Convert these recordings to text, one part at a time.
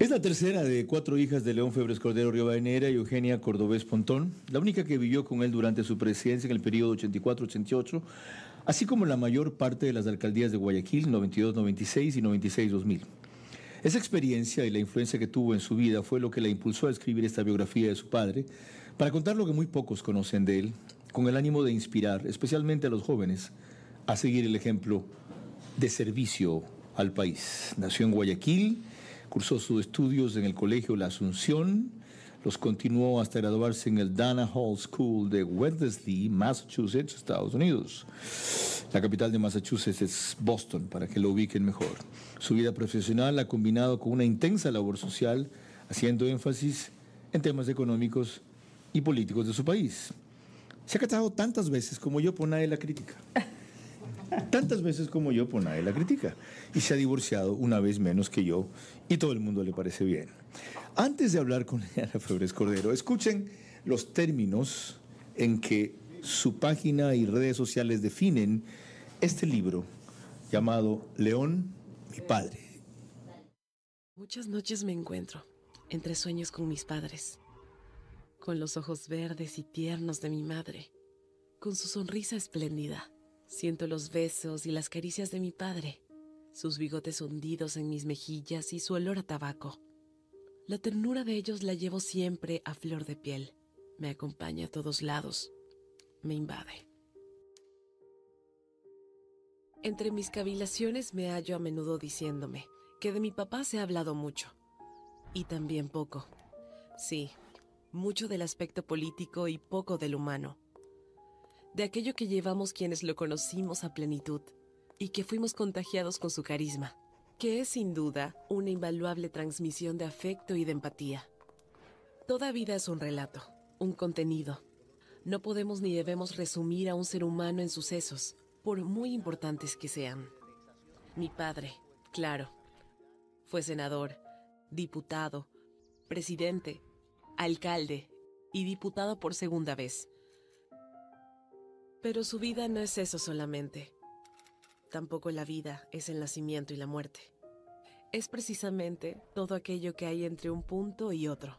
Es la tercera de 4 hijas de León Febres Cordero Rivadeneira y Eugenia Cordobés Pontón, la única que vivió con él durante su presidencia en el periodo 84-88, así como la mayor parte de las alcaldías de Guayaquil, 92-96 y 96-2000. Esa experiencia y la influencia que tuvo en su vida fue lo que la impulsó a escribir esta biografía de su padre, para contar lo que muy pocos conocen de él, con el ánimo de inspirar, especialmente a los jóvenes, a seguir el ejemplo de servicio al país. Nació en Guayaquil, cursó sus estudios en el Colegio La Asunción, los continuó hasta graduarse en el Dana Hall School de Wellesley, Massachusetts, Estados Unidos. La capital de Massachusetts es Boston, para que lo ubiquen mejor. Su vida profesional la ha combinado con una intensa labor social, haciendo énfasis en temas económicos y políticos de su país. Se ha casado tantas veces como yo, por nadie la crítica. Tantas veces como yo, por nadie la critica. Y se ha divorciado una vez menos que yo, y todo el mundo le parece bien. Antes de hablar con Liliana Febres Cordero, escuchen los términos en que su página y redes sociales definen este libro llamado León, mi padre. Muchas noches me encuentro entre sueños con mis padres, con los ojos verdes y tiernos de mi madre, con su sonrisa espléndida. Siento los besos y las caricias de mi padre, sus bigotes hundidos en mis mejillas y su olor a tabaco. La ternura de ellos la llevo siempre a flor de piel. Me acompaña a todos lados. Me invade. Entre mis cavilaciones me hallo a menudo diciéndome que de mi papá se ha hablado mucho. Y también poco. Sí, mucho del aspecto político y poco del humano. De aquello que llevamos quienes lo conocimos a plenitud y que fuimos contagiados con su carisma, que es sin duda una invaluable transmisión de afecto y de empatía. Toda vida es un relato, un contenido. No podemos ni debemos resumir a un ser humano en sucesos, por muy importantes que sean. Mi padre, claro, fue senador, diputado, presidente, alcalde y diputado por segunda vez. Pero su vida no es eso solamente. Tampoco la vida es el nacimiento y la muerte. Es precisamente todo aquello que hay entre un punto y otro.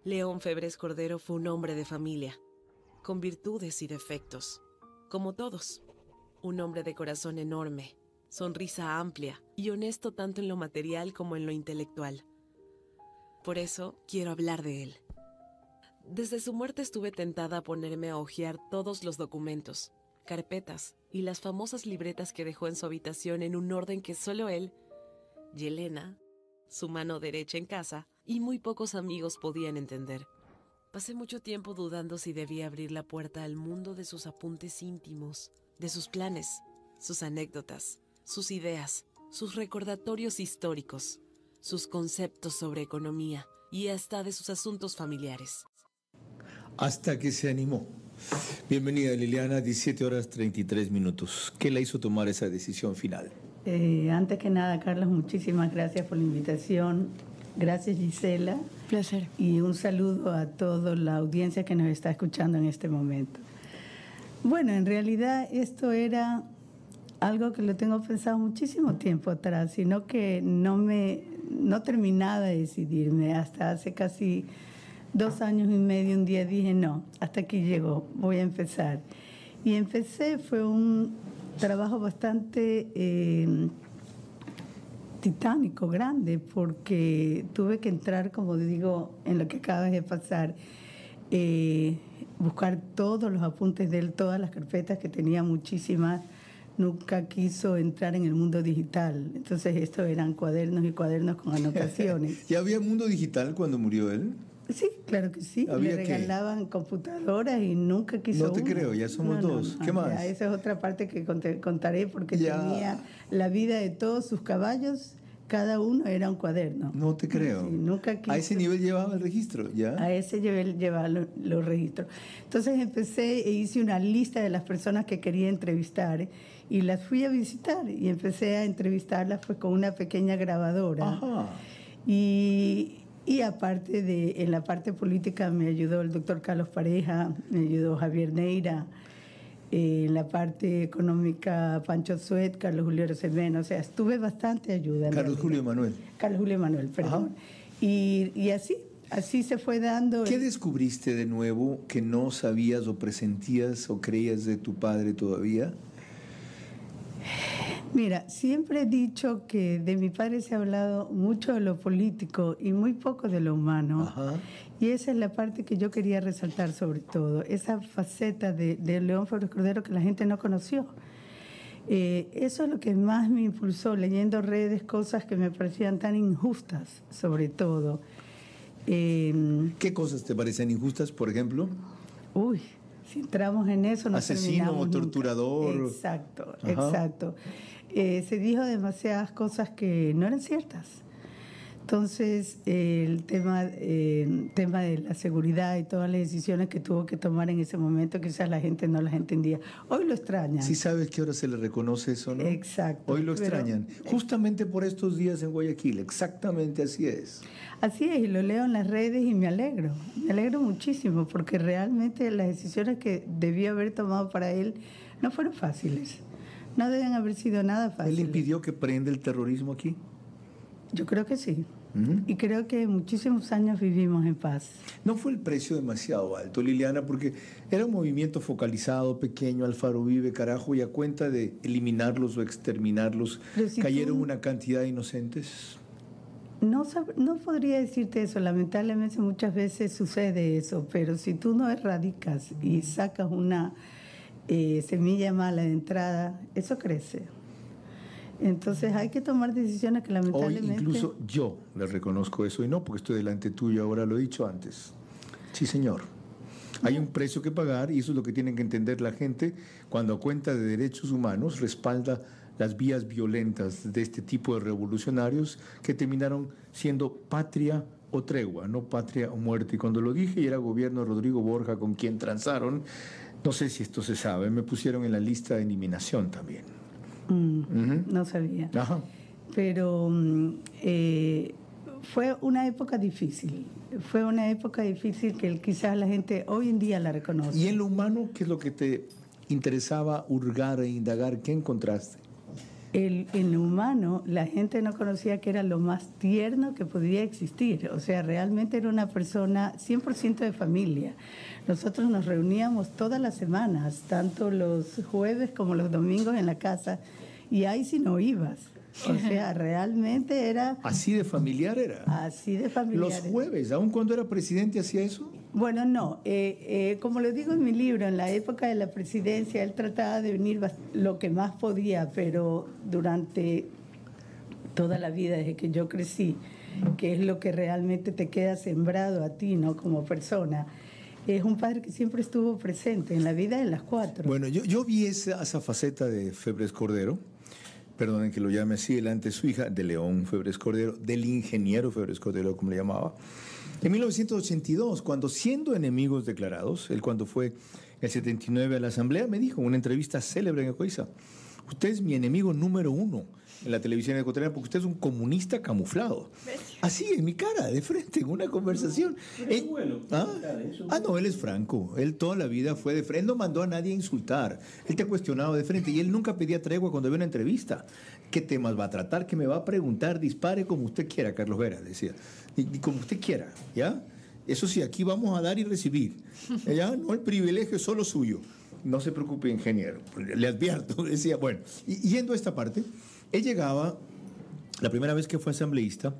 León Febres Cordero fue un hombre de familia, con virtudes y defectos, como todos. Un hombre de corazón enorme, sonrisa amplia y honesto tanto en lo material como en lo intelectual. Por eso quiero hablar de él. Desde su muerte estuve tentada a ponerme a hojear todos los documentos, carpetas y las famosas libretas que dejó en su habitación en un orden que solo él, Yelena, su mano derecha en casa, y muy pocos amigos podían entender. Pasé mucho tiempo dudando si debía abrir la puerta al mundo de sus apuntes íntimos, de sus planes, sus anécdotas, sus ideas, sus recordatorios históricos, sus conceptos sobre economía y hasta de sus asuntos familiares. Hasta que se animó. Bienvenida, Liliana, 17 horas 33 minutos. ¿Qué la hizo tomar esa decisión final? Antes que nada, Carlos, muchísimas gracias por la invitación. Gracias, Gisela. Placer. Y un saludo a toda la audiencia que nos está escuchando en este momento. Bueno, en realidad esto era algo que lo tengo pensado muchísimo tiempo atrás, sino que no terminaba de decidirme. Hasta hace casi 2 años y medio, un día dije, no, hasta aquí llegó, voy a empezar. Y empecé, fue un trabajo bastante titánico, grande, porque tuve que entrar, como digo, en lo que acabas de pasar, buscar todos los apuntes de él, todas las carpetas, que tenía muchísimas. Nunca quiso entrar en el mundo digital, entonces estos eran cuadernos y cuadernos con anotaciones. ¿Ya había mundo digital cuando murió él? Sí, claro que sí. Le regalaban computadoras y nunca quiso. No te creo, ya somos dos. ¿Qué más? Ya, esa es otra parte que contaré, porque tenía la vida de todos sus caballos, cada uno era un cuaderno. No te creo. Sí, nunca quiso. ¿A ese nivel llevaba el registro? ¿Ya? A ese nivel llevaba los registros. Entonces empecé e hice una lista de las personas que quería entrevistar y las fui a visitar y empecé a entrevistarlas pues con una pequeña grabadora. Ajá. Y aparte en la parte política me ayudó el doctor Carlos Pareja, me ayudó Javier Neira, en la parte económica Pancho Suet, Carlos Julio Rosemena, o sea, estuve bastante ayuda. Carlos Julio Manuel. Carlos Julio Manuel, perdón. Y así se fue dando. ¿Qué descubriste de nuevo que no sabías o presentías o creías de tu padre todavía? Mira, siempre he dicho que de mi padre se ha hablado mucho de lo político y muy poco de lo humano. Ajá. Y esa es la parte que yo quería resaltar sobre todo, esa faceta de León Febres Cordero que la gente no conoció. Eso es lo que más me impulsó, leyendo redes, cosas que me parecían tan injustas, sobre todo. ¿Qué cosas te parecen injustas, por ejemplo? Uy, si entramos en eso no asesino o torturador. Nunca. Exacto, exacto. Se dijo demasiadas cosas que no eran ciertas. Entonces, el tema de la seguridad y todas las decisiones que tuvo que tomar en ese momento, quizás la gente no las entendía. Hoy lo extrañan. Sí sabes que ahora se le reconoce eso, ¿no? Exacto. Hoy lo extrañan. Justamente por estos días en Guayaquil, exactamente así es. Así es, y lo leo en las redes y me alegro muchísimo, porque realmente las decisiones que debió haber tomado para él no fueron fáciles, no deben haber sido nada fáciles. ¿Él impidió que prenda el terrorismo aquí? Yo creo que sí, y creo que muchísimos años vivimos en paz. ¿No fue el precio demasiado alto, Liliana? Porque era un movimiento focalizado, pequeño, Alfaro Vive, carajo, y a cuenta de eliminarlos o exterminarlos, si cayeron una cantidad de inocentes. No podría decirte eso, lamentablemente muchas veces sucede eso, pero si tú no erradicas y sacas una semilla mala de entrada, eso crece. Entonces hay que tomar decisiones que lamentablemente... Hoy incluso yo le reconozco eso y no porque estoy delante tuyo, ahora lo he dicho antes. Sí, señor. Hay un precio que pagar y eso es lo que tienen que entender la gente cuando a cuenta de derechos humanos respalda las vías violentas de este tipo de revolucionarios que terminaron siendo patria o tregua, no patria o muerte. Y cuando lo dije y era gobierno de Rodrigo Borja con quien transaron, no sé si esto se sabe, me pusieron en la lista de eliminación también. No sabía. Ajá. Pero fue una época difícil. Fue una época difícil que quizás la gente hoy en día la reconoce. ¿Y en lo humano qué es lo que te interesaba hurgar e indagar? ¿Qué encontraste? En lo humano, la gente no conocía que era lo más tierno que podía existir. O sea, realmente era una persona 100% de familia. Nosotros nos reuníamos todas las semanas, tanto los jueves como los domingos en la casa, y ahí sí no ibas. O sea, realmente era... ¿Así de familiar era? Así de familiar. ¿Los jueves, aun cuando era presidente, hacía eso? Bueno, no. Como lo digo en mi libro, en la época de la presidencia, él trataba de venir lo que más podía, pero durante toda la vida, desde que yo crecí, que es lo que realmente te queda sembrado a ti, ¿no? Como persona, es un padre que siempre estuvo presente en la vida de las cuatro. Bueno, yo vi esa faceta de Febres Cordero, perdonen que lo llame así, delante de su hija, de León Febres Cordero, del ingeniero Febres Cordero, como le llamaba, en 1982, cuando siendo enemigos declarados, él cuando fue en el 79 a la Asamblea, me dijo en una entrevista célebre en Ecoiza, usted es mi enemigo número 1 en la televisión ecuatoriana porque usted es un comunista camuflado. Así, en mi cara, de frente, en una conversación. No, él es franco. Él toda la vida fue de frente. Él no mandó a nadie a insultar. Él te ha cuestionado de frente y él nunca pedía tregua cuando había una entrevista. ¿Qué temas va a tratar? ¿Qué me va a preguntar? Dispare como usted quiera, Carlos Vera, decía. Y como usted quiera, ¿ya? Eso sí, aquí vamos a dar y recibir. ¿Ya? No, el privilegio es solo suyo. No se preocupe, ingeniero. Le advierto, decía. Bueno, y yendo a esta parte, él llegaba, la primera vez que fue asambleísta,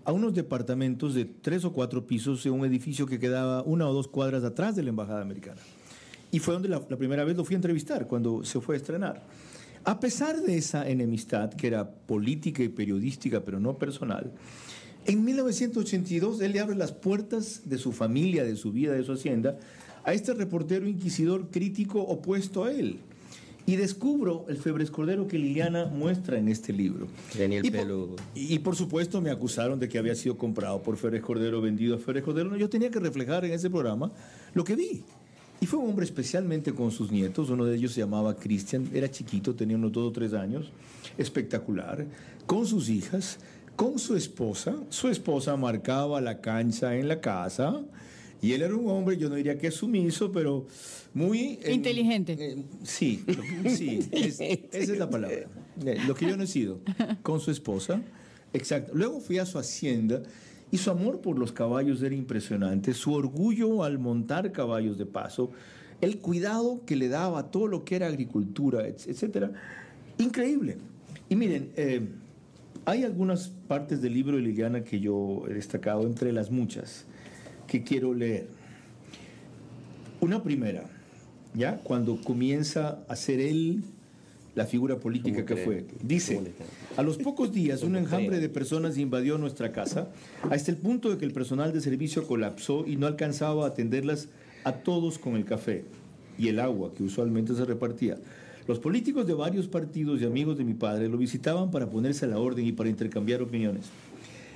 a unos departamentos de 3 o 4 pisos en un edificio que quedaba 1 o 2 cuadras atrás de la Embajada Americana. Y fue donde la primera vez lo fui a entrevistar, cuando se fue a estrenar. A pesar de esa enemistad, que era política y periodística, pero no personal, en 1982 él le abre las puertas de su familia, de su vida, de su hacienda, a este reportero inquisidor crítico opuesto a él. Y descubro el Febres Cordero que Liliana muestra en este libro. Tenía el pelo... Y por supuesto me acusaron de que había sido comprado por Febres Cordero, vendido a Febres Cordero. No, yo tenía que reflejar en ese programa lo que vi. Y fue un hombre especialmente con sus nietos. Uno de ellos se llamaba Cristian, era chiquito, tenía unos 2 o 3 años, espectacular. Con sus hijas, con su esposa. Su esposa marcaba la cancha en la casa. Y él era un hombre, yo no diría que sumiso, pero muy... inteligente. Sí, esa es la palabra. Lo que yo no he sido, con su esposa. Exacto. Luego fui a su hacienda y su amor por los caballos era impresionante, su orgullo al montar caballos de paso, el cuidado que le daba a todo lo que era agricultura, etcétera. Increíble. Y miren, hay algunas partes del libro de Liliana que yo he destacado entre las muchas que quiero leer. Una primera, ¿ya? Cuando comienza a ser él la figura política que fue. Dice, a los pocos días un enjambre de personas invadió nuestra casa hasta el punto de que el personal de servicio colapsó y no alcanzaba a atenderlas a todos con el café y el agua que usualmente se repartía. Los políticos de varios partidos y amigos de mi padre lo visitaban para ponerse a la orden y para intercambiar opiniones.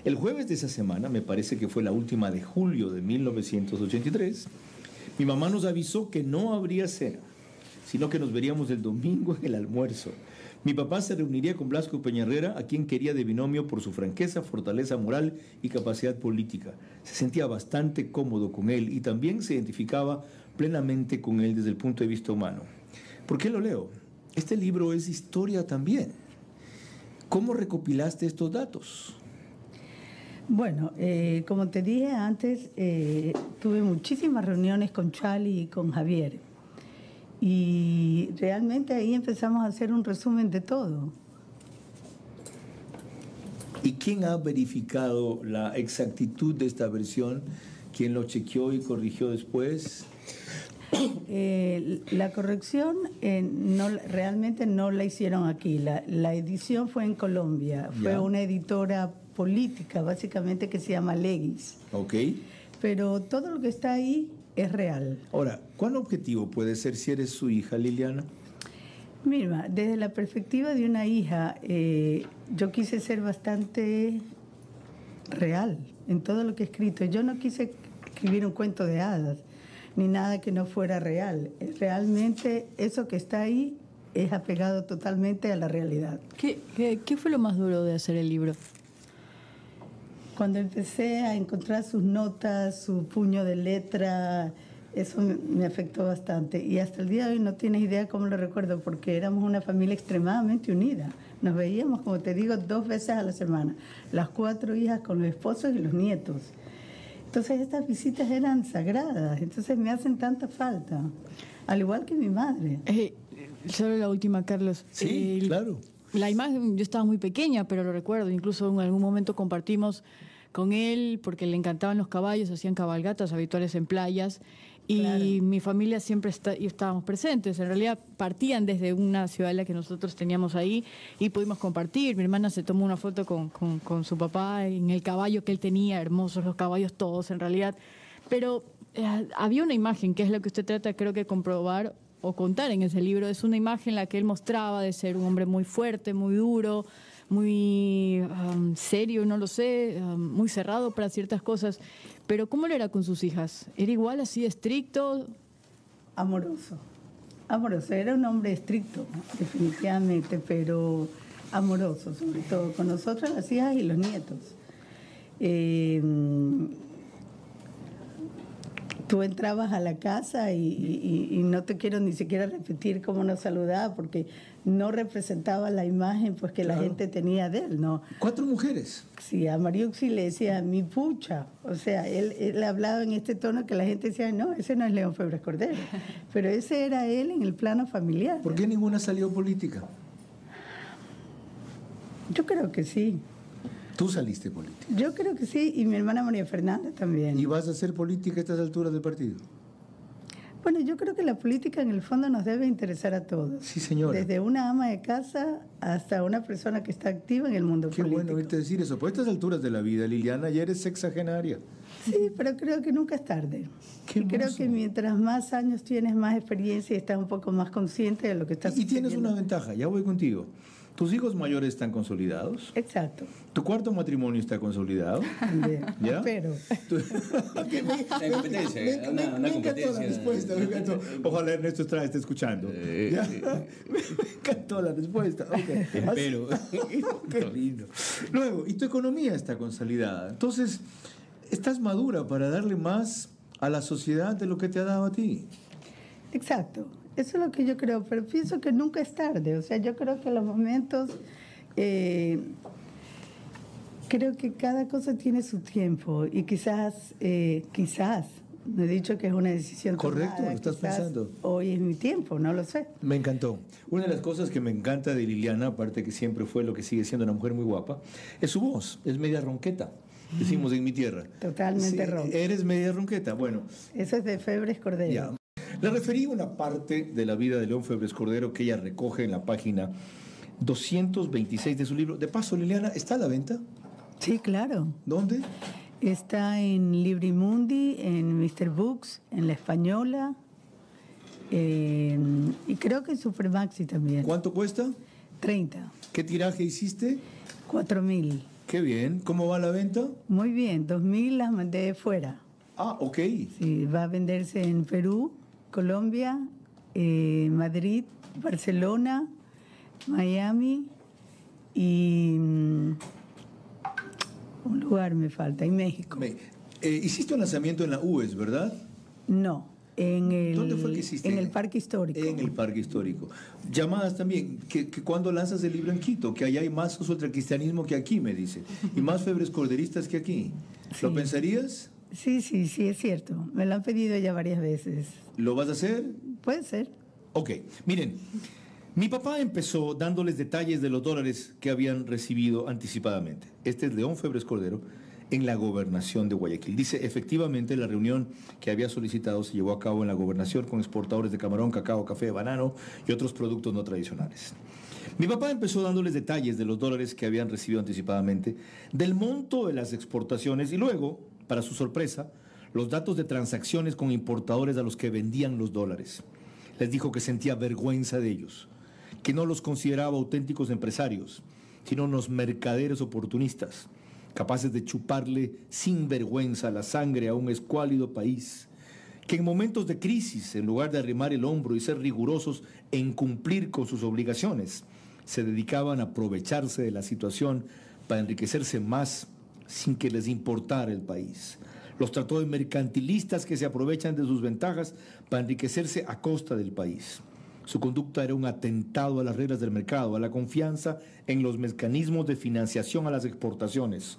El jueves de esa semana, me parece que fue la última de julio de 1983, mi mamá nos avisó que no habría cena, sino que nos veríamos el domingo en el almuerzo. Mi papá se reuniría con Blasco Peñarrera, a quien quería de binomio por su franqueza, fortaleza moral y capacidad política. Se sentía bastante cómodo con él y también se identificaba plenamente con él desde el punto de vista humano. ¿Por qué lo leo? Este libro es historia también. ¿Cómo recopilaste estos datos? Bueno, como te dije antes, tuve muchísimas reuniones con Charlie y con Javier. Y realmente ahí empezamos a hacer un resumen de todo. ¿Y quién ha verificado la exactitud de esta versión? ¿Quién lo chequeó y corrigió después? La corrección realmente no la hicieron aquí. La edición fue en Colombia. Fue una editora política, básicamente, que se llama Legis. Ok. Pero todo lo que está ahí es real. Ahora, ¿cuán objetivo puede ser si eres su hija, Liliana? Mira, desde la perspectiva de una hija, yo quise ser bastante real en todo lo que he escrito. Yo no quise escribir un cuento de hadas, ni nada que no fuera real. Realmente eso que está ahí es apegado totalmente a la realidad. ¿Qué fue lo más duro de hacer el libro? Cuando empecé a encontrar sus notas, su puño de letra, eso me afectó bastante. Y hasta el día de hoy no tienes idea cómo lo recuerdo, porque éramos una familia extremadamente unida. Nos veíamos, como te digo, 2 veces a la semana. Las 4 hijas con los esposos y los nietos. Entonces estas visitas eran sagradas, entonces me hacen tanta falta. Al igual que mi madre. Solo la última, Carlos. Sí, claro. La imagen, yo estaba muy pequeña, pero lo recuerdo. Incluso en algún momento compartimos con él, porque le encantaban los caballos, hacían cabalgatas habituales en playas, y claro, mi familia siempre estábamos presentes. En realidad partían desde una ciudadela que nosotros teníamos ahí y pudimos compartir. Mi hermana se tomó una foto con su papá en el caballo que él tenía, hermosos los caballos todos en realidad. Pero había una imagen, que es lo que usted trata, creo que comprobar o contar en ese libro. Es una imagen en la que él mostraba de ser un hombre muy fuerte, muy duro, muy serio, no lo sé, muy cerrado para ciertas cosas. Pero ¿cómo lo era con sus hijas? ¿Era igual, así estricto? Amoroso. Era un hombre estricto, definitivamente, pero amoroso, sobre todo con nosotras, las hijas y los nietos. Tú entrabas a la casa y no te quiero ni siquiera repetir cómo nos saludaba, porque no representaba la imagen pues que claro, la gente tenía de él, ¿no? 4 mujeres. Sí, a Mariuxi le decía mi pucha, o sea, él hablaba en este tono que la gente decía, no, ese no es León Febres Cordero, pero ese era él en el plano familiar. ¿Por qué ninguna salió política? Yo creo que sí. ¿Tú saliste política? Yo creo que sí, y mi hermana María Fernanda también. ¿Y vas a hacer política a estas alturas del partido? Bueno, yo creo que la política en el fondo nos debe interesar a todos. Sí, señora. Desde una ama de casa hasta una persona que está activa en el mundo político. Qué bueno oírte decir eso. Por estas alturas de la vida, Liliana, ya eres sexagenaria. Sí, pero creo que nunca es tarde. Qué hermoso. Creo que mientras más años tienes, más experiencia y estás un poco más consciente de lo que estás haciendo. Y tienes una ventaja, ya voy contigo. ¿Tus hijos mayores están consolidados? Exacto. ¿Tu cuarto matrimonio está consolidado? También. ¿Ya? Pero... me encantó la respuesta. Me encantó. Ojalá Ernesto Estrada esté escuchando. ¿Ya? Me encantó la respuesta. Okay. Pero. Qué lindo. Luego, y tu economía está consolidada. Entonces, estás madura para darle más a la sociedad de lo que te ha dado a ti. Exacto, eso es lo que yo creo, pero pienso que nunca es tarde. O sea, yo creo que los momentos, creo que cada cosa tiene su tiempo y quizás, no he dicho que es una decisión Correcto, tomada, lo estás pensando. Hoy es mi tiempo, no lo sé. Me encantó. Una de las cosas que me encanta de Liliana, aparte que siempre fue lo que sigue siendo una mujer muy guapa, es su voz, es media ronqueta. Decimos en mi tierra. Totalmente ronca. Eres media ronqueta, bueno. Eso es de Febres Cordero. Ya. Le referí a una parte de la vida de León Febres Cordero que ella recoge en la página 226 de su libro. De paso, Liliana, ¿está a la venta? Sí, claro. ¿Dónde? Está en Librimundi, en Mr. Books, en La Española, y creo que en Supermaxi también. ¿Cuánto cuesta? 30. ¿Qué tiraje hiciste? 4.000. Qué bien. ¿Cómo va la venta? Muy bien, 2.000 las mandé de fuera. Ah, ok. Sí, va a venderse en Perú, Colombia, Madrid, Barcelona, Miami y un lugar me falta, y México. Hiciste un lanzamiento en la UES, ¿verdad? No, ¿Dónde fue que hiciste? En el Parque Histórico. En el Parque Histórico. Llamadas también, que cuando lanzas el libro en Quito, que allá hay más uso del cristianismo que aquí, me dice, y más febres corderistas que aquí. Sí. ¿Lo pensarías? Sí, es cierto. Me lo han pedido ya varias veces. ¿Lo vas a hacer? Puede ser. Ok, miren, mi papá empezó dándoles detalles de los dólares que habían recibido anticipadamente. Este es León Febres Cordero, en la gobernación de Guayaquil. Dice, efectivamente, la reunión que había solicitado se llevó a cabo en la gobernación con exportadores de camarón, cacao, café, banano y otros productos no tradicionales. Mi papá empezó dándoles detalles de los dólares que habían recibido anticipadamente, del monto de las exportaciones y luego, para su sorpresa, los datos de transacciones con importadores a los que vendían los dólares. Les dijo que sentía vergüenza de ellos, que no los consideraba auténticos empresarios, sino unos mercaderes oportunistas, capaces de chuparle sin vergüenza la sangre a un escuálido país, que en momentos de crisis, en lugar de arrimar el hombro y ser rigurosos en cumplir con sus obligaciones, se dedicaban a aprovecharse de la situación para enriquecerse más sin que les importara el país. Los trató de mercantilistas que se aprovechan de sus ventajas para enriquecerse a costa del país. Su conducta era un atentado a las reglas del mercado, a la confianza en los mecanismos de financiación a las exportaciones.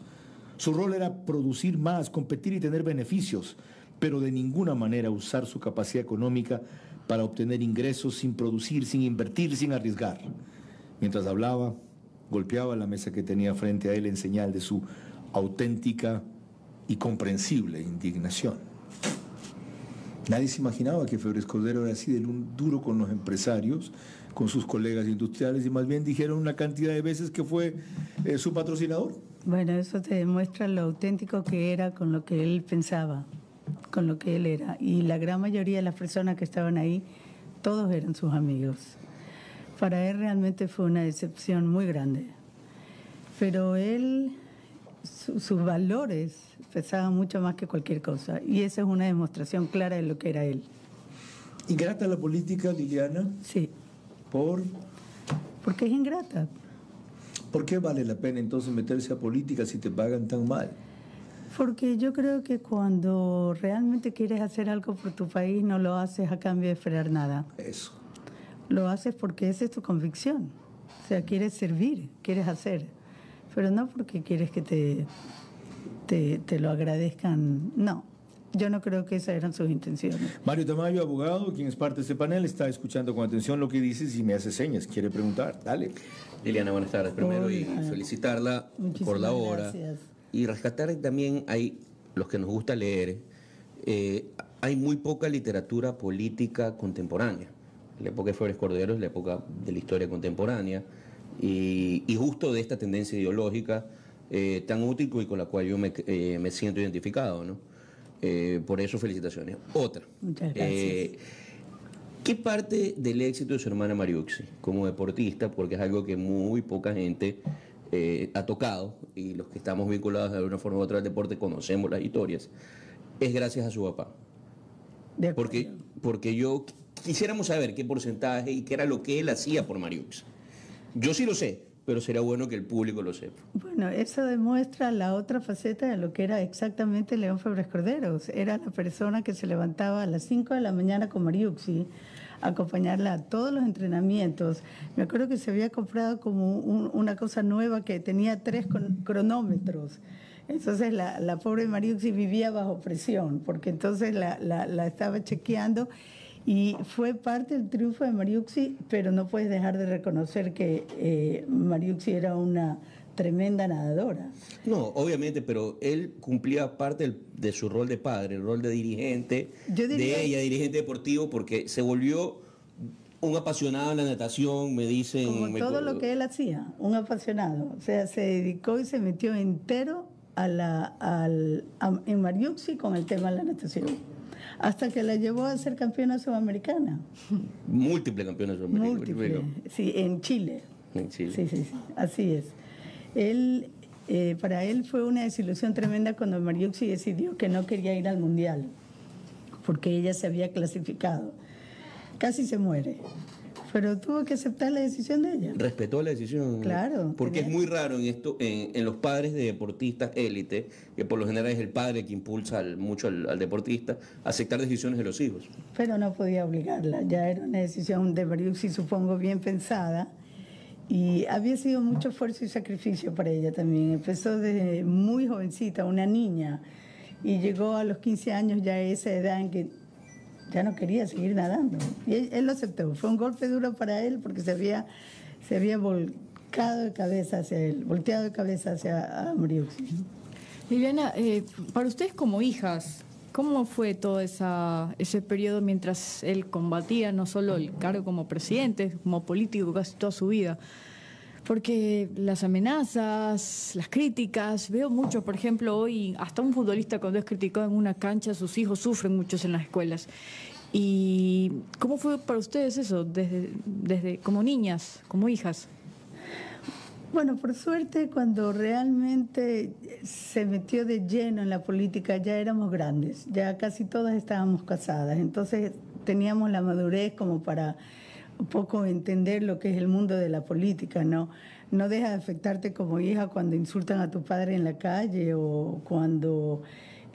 Su rol era producir más, competir y tener beneficios, pero de ninguna manera usar su capacidad económica para obtener ingresos sin producir, sin invertir, sin arriesgar. Mientras hablaba, golpeaba la mesa que tenía frente a él en señal de su auténtica y comprensible indignación. Nadie se imaginaba que Febres Cordero era así de duro con los empresarios, con sus colegas industriales, y más bien dijeron una cantidad de veces que fue su patrocinador. Bueno, eso te demuestra lo auténtico que era con lo que él pensaba, con lo que él era. Y la gran mayoría de las personas que estaban ahí, todos eran sus amigos. Para él realmente fue una decepción muy grande. Pero él, sus valores pesaban mucho más que cualquier cosa. Y esa es una demostración clara de lo que era él. ¿Ingrata la política, Liliana? Sí. ¿Por? Porque es ingrata. ¿Por qué vale la pena entonces meterse a política si te pagan tan mal? Porque yo creo que cuando realmente quieres hacer algo por tu país, no lo haces a cambio de esperar nada. Eso. Lo haces porque esa es tu convicción. O sea, quieres servir, quieres hacer. Pero no porque quieres que te lo agradezcan. No, yo no creo que esas eran sus intenciones. Mario Tamayo, abogado, quien es parte de este panel, está escuchando con atención lo que dices y me hace señas. Quiere preguntar. Dale. Liliana, buenas tardes. Primero, Hola. y felicitarla por la obra. Gracias. Y rescatar también, hay los que nos gusta leer, hay muy poca literatura política contemporánea. La época de Febres Cordero es la época de la historia contemporánea y justo de esta tendencia ideológica tan útil y con la cual yo me siento identificado, ¿no? Por eso, felicitaciones. Otra. Muchas gracias. ¿Qué parte del éxito de su hermana Mariuxi como deportista, porque es algo que muy poca gente ha tocado, y los que estamos vinculados de alguna forma u otra al deporte conocemos las historias, es gracias a su papá? De acuerdo. Porque quisiéramos saber qué porcentaje y qué era lo que él hacía por Mariuxi. Yo sí lo sé, pero sería bueno que el público lo sepa. Bueno, eso demuestra la otra faceta de lo que era exactamente León Febres Corderos. Era la persona que se levantaba a las 5 de la mañana con Mariuxi, a acompañarla a todos los entrenamientos. Me acuerdo que se había comprado como una cosa nueva que tenía 3 cronómetros. Entonces la pobre Mariuxi vivía bajo presión, porque entonces la estaba chequeando. Y fue parte del triunfo de Mariuxi, pero no puedes dejar de reconocer que Mariuxi era una tremenda nadadora. No, obviamente, pero él cumplía parte de su rol de padre, el rol de dirigente, de ella, dirigente deportivo, porque se volvió un apasionado en la natación, me dicen. Como todo lo que él hacía, un apasionado. O sea, se dedicó y se metió entero en Mariuxi con el tema de la natación. Hasta que la llevó a ser campeona sudamericana. Múltiple campeona sudamericana. Múltiple, sí, en Chile. En Chile. Sí, así es. Para él fue una desilusión tremenda cuando Mariuxi decidió que no quería ir al Mundial, porque ella se había clasificado. Casi se muere, pero tuvo que aceptar la decisión de ella. Respetó la decisión. Claro. Porque es muy raro en los padres de deportistas élite, que por lo general es el padre que impulsa mucho al deportista, aceptar decisiones de los hijos. Pero no podía obligarla, ya era una decisión de Mariuxi, supongo, bien pensada. Y había sido mucho esfuerzo y sacrificio para ella también. Empezó desde muy jovencita, una niña, y llegó a los 15 años ya a esa edad en que ya no quería seguir nadando. Y él lo aceptó. Fue un golpe duro para él porque se había volteado de cabeza hacia Mariuxi. Liliana, para ustedes como hijas, ¿cómo fue todo ese periodo mientras él combatía no solo el cargo como presidente, como político casi toda su vida? Porque las amenazas, las críticas, veo mucho, por ejemplo, hoy hasta un futbolista cuando es criticado en una cancha, sus hijos sufren muchos en las escuelas. ¿Y cómo fue para ustedes eso, desde como niñas, como hijas? Bueno, por suerte, cuando realmente se metió de lleno en la política, ya éramos grandes, ya casi todas estábamos casadas, entonces teníamos la madurez como para un poco entender lo que es el mundo de la política, ¿no? No deja de afectarte como hija cuando insultan a tu padre en la calle o cuando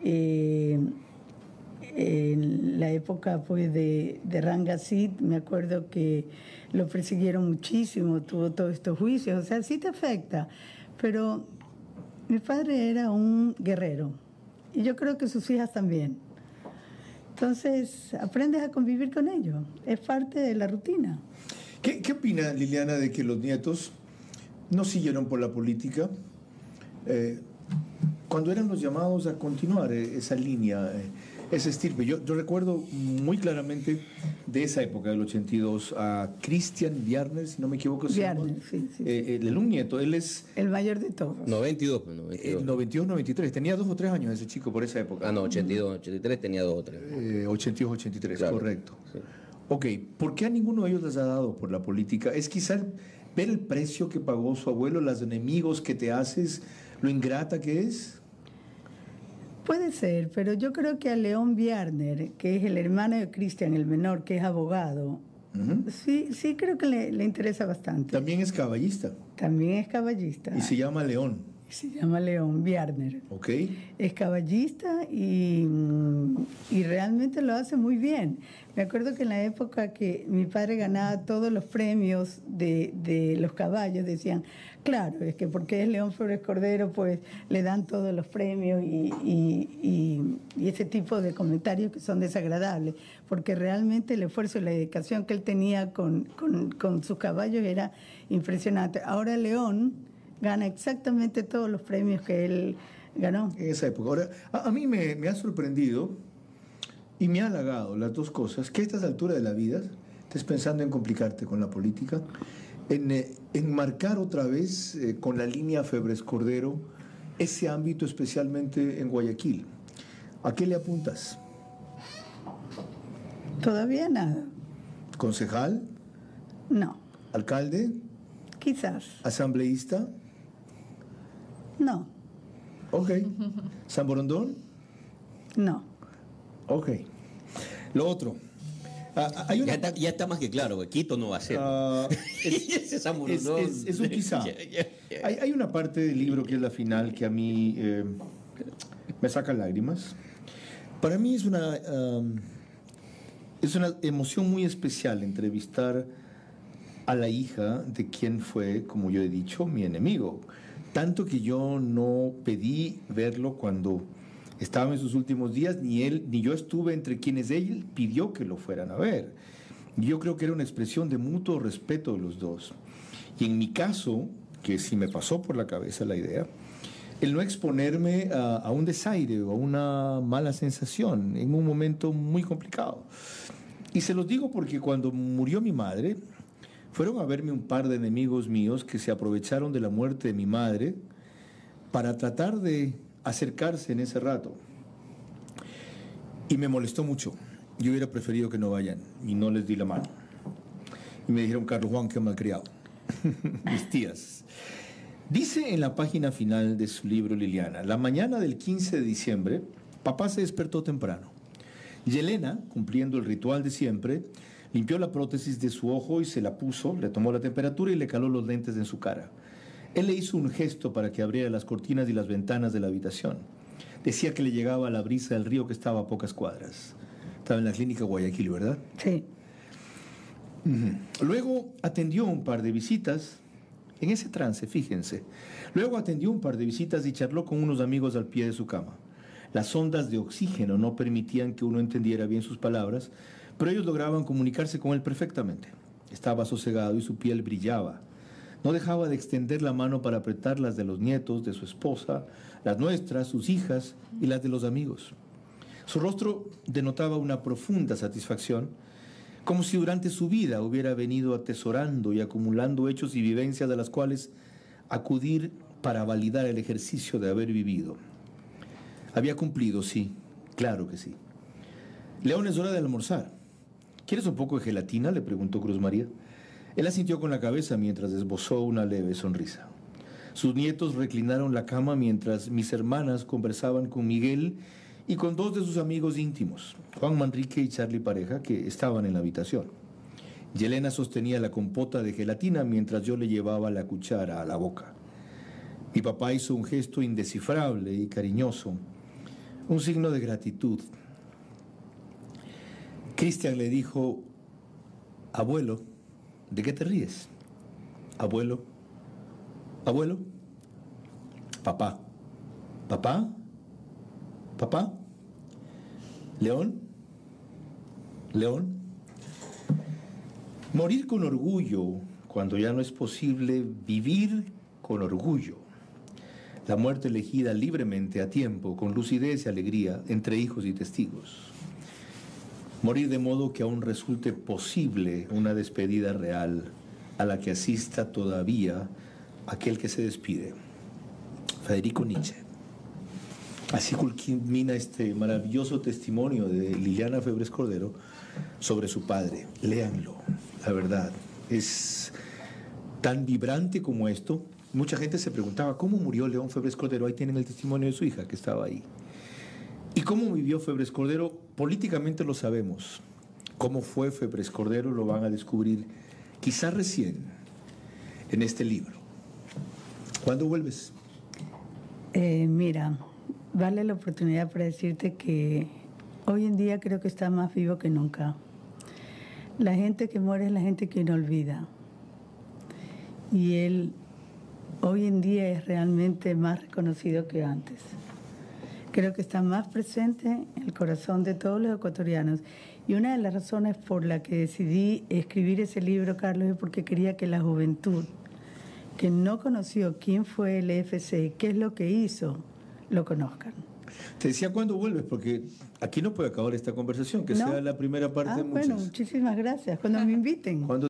en la época pues de Rangazit, me acuerdo que lo persiguieron muchísimo, tuvo todos estos juicios, o sea, sí te afecta, pero mi padre era un guerrero y yo creo que sus hijas también. Entonces, aprendes a convivir con ellos. Es parte de la rutina. ¿Qué opina Liliana de que los nietos no siguieron por la política cuando eran los llamados a continuar esa línea, ese estirpe? Yo recuerdo muy claramente de esa época del 82 a Cristian Bjarner, si no me equivoco. Bjarner, sí. Él un nieto, él es... El mayor de todos. 92. 92, 93. Tenía 2 o 3 años ese chico por esa época. Ah, no, 82, 83 tenía 2 o 3. 82, 83, claro, correcto. Sí. Ok, ¿por qué a ninguno de ellos les ha dado por la política? ¿Es quizá ver el precio que pagó su abuelo, los enemigos que te haces, lo ingrata que es? Puede ser, pero yo creo que a León Bjarner, que es el hermano de Cristian, el menor, que es abogado, sí creo que le interesa bastante. También es caballista. También es caballista. Y se llama León. Se llama León Bjarner. Ok. Es caballista y realmente lo hace muy bien. Me acuerdo que en la época que mi padre ganaba todos los premios de los caballos, decían, claro, es que porque es León Febres Cordero, pues le dan todos los premios y ese tipo de comentarios que son desagradables, porque realmente el esfuerzo y la dedicación que él tenía con sus caballos era impresionante. Ahora León gana exactamente todos los premios que él ganó. En esa época. Ahora, a mí me ha sorprendido y me ha halagado las dos cosas, que a estas alturas de la vida estés pensando en complicarte con la política, en marcar otra vez con la línea Febres Cordero ese ámbito, especialmente en Guayaquil. ¿A qué le apuntas? Todavía nada. ¿Concejal? No. ¿Alcalde? Quizás. ¿Asambleísta? No. Ok. ¿San Borondón? No. Ok. Lo otro, Hay una... Ya está más que claro, que Quito no va a ser. Es un quizá. Hay una parte del libro que es la final que a mí me saca lágrimas. Para mí es una emoción muy especial entrevistar a la hija de quien fue, como yo he dicho, mi enemigo. Tanto que yo no pedí verlo cuando estaba en sus últimos días, ni él ni yo estuve entre quienes él pidió que lo fueran a ver. Yo creo que era una expresión de mutuo respeto de los dos. Y en mi caso, que sí me pasó por la cabeza la idea, el no exponerme a un desaire o a una mala sensación en un momento muy complicado. Y se los digo porque cuando murió mi madre, fueron a verme un par de enemigos míos que se aprovecharon de la muerte de mi madre para tratar de acercarse en ese rato. Y me molestó mucho. Yo hubiera preferido que no vayan y no les di la mano. Y me dijeron, Carlos Juan, qué malcriado. Mis tías. Dice en la página final de su libro Liliana, la mañana del 15 de diciembre, papá se despertó temprano. Yelena, cumpliendo el ritual de siempre, limpió la prótesis de su ojo y se la puso, le tomó la temperatura y le caló los lentes en su cara. Él le hizo un gesto para que abriera las cortinas y las ventanas de la habitación. Decía que le llegaba la brisa del río que estaba a pocas cuadras. Estaba en la clínica Guayaquil, ¿verdad? Sí. Luego atendió un par de visitas, en ese trance, fíjense. Luego atendió un par de visitas y charló con unos amigos al pie de su cama. Las ondas de oxígeno no permitían que uno entendiera bien sus palabras, pero ellos lograban comunicarse con él perfectamente. Estaba sosegado y su piel brillaba. No dejaba de extender la mano para apretar las de los nietos, de su esposa, las nuestras, sus hijas y las de los amigos. Su rostro denotaba una profunda satisfacción, como si durante su vida hubiera venido atesorando y acumulando hechos y vivencias a las cuales acudir para validar el ejercicio de haber vivido. Había cumplido, sí, claro que sí. León, es hora de almorzar. ¿Quieres un poco de gelatina?, le preguntó Cruz María. Él asintió con la cabeza mientras esbozó una leve sonrisa. Sus nietos reclinaron la cama mientras mis hermanas conversaban con Miguel y con dos de sus amigos íntimos, Juan Manrique y Charlie Pareja, que estaban en la habitación. Yelena sostenía la compota de gelatina mientras yo le llevaba la cuchara a la boca. Mi papá hizo un gesto indescifrable y cariñoso, un signo de gratitud. Cristian le dijo, abuelo, ¿de qué te ríes? Abuelo, abuelo, papá, papá, papá, León, León. Morir con orgullo cuando ya no es posible vivir con orgullo. La muerte elegida libremente a tiempo, con lucidez y alegría, entre hijos y testigos. Morir de modo que aún resulte posible una despedida real a la que asista todavía aquel que se despide. Federico Nietzsche. Así culmina este maravilloso testimonio de Liliana Febres Cordero sobre su padre. Léanlo, la verdad. Es tan vibrante como esto. Mucha gente se preguntaba, ¿cómo murió León Febres Cordero? Ahí tienen el testimonio de su hija que estaba ahí. ¿Y cómo vivió Febres Cordero? Políticamente lo sabemos. ¿Cómo fue Febres Cordero? Lo van a descubrir quizá recién en este libro. ¿Cuándo vuelves? Mira, vale la oportunidad para decirte que hoy en día creo que está más vivo que nunca. La gente que muere es la gente que no olvida. Y él hoy en día es realmente más reconocido que antes. Creo que está más presente en el corazón de todos los ecuatorianos. Y una de las razones por la que decidí escribir ese libro, Carlos, es porque quería que la juventud que no conoció quién fue el EFC, qué es lo que hizo, lo conozcan. Te decía cuándo vuelves, porque aquí no puede acabar esta conversación, que sea la primera parte de muchas. Bueno, muchísimas gracias. Cuando me inviten.